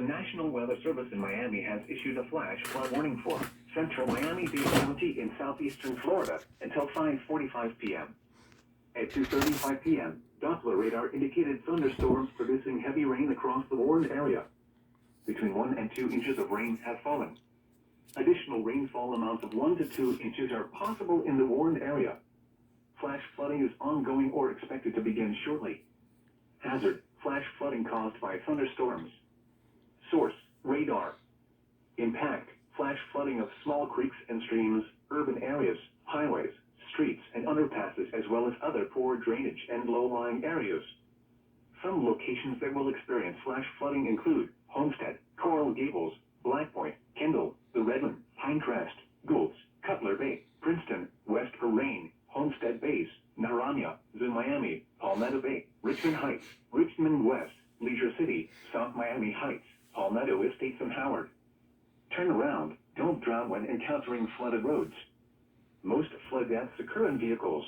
The National Weather Service in Miami has issued a flash flood warning for central Miami-Dade County in southeastern Florida until 5:45 p.m. At 2:35 p.m., Doppler radar indicated thunderstorms producing heavy rain across the warned area. Between 1 and 2 inches of rain have fallen. Additional rainfall amounts of 1 to 2 inches are possible in the warned area. Flash flooding is ongoing or expected to begin shortly. Hazard: flash flooding caused by thunderstorms. Source: radar. Impact: flash flooding of small creeks and streams, urban areas, highways, streets, and underpasses, as well as other poor drainage and low-lying areas. Some locations that will experience flash flooding include Homestead, Coral Gables, Black Point, Kendall, The Redland, Pinecrest, Goulds, Cutler Bay, Princeton, West Paraine, Homestead Bays, Naranja, Zoo Miami, Palmetto Bay, Richmond Heights, Richmond West, Leisure City, South Miami Heights, Palmetto Estates, and Howard. Turn around. Don't drown when encountering flooded roads. Most flood deaths occur in vehicles.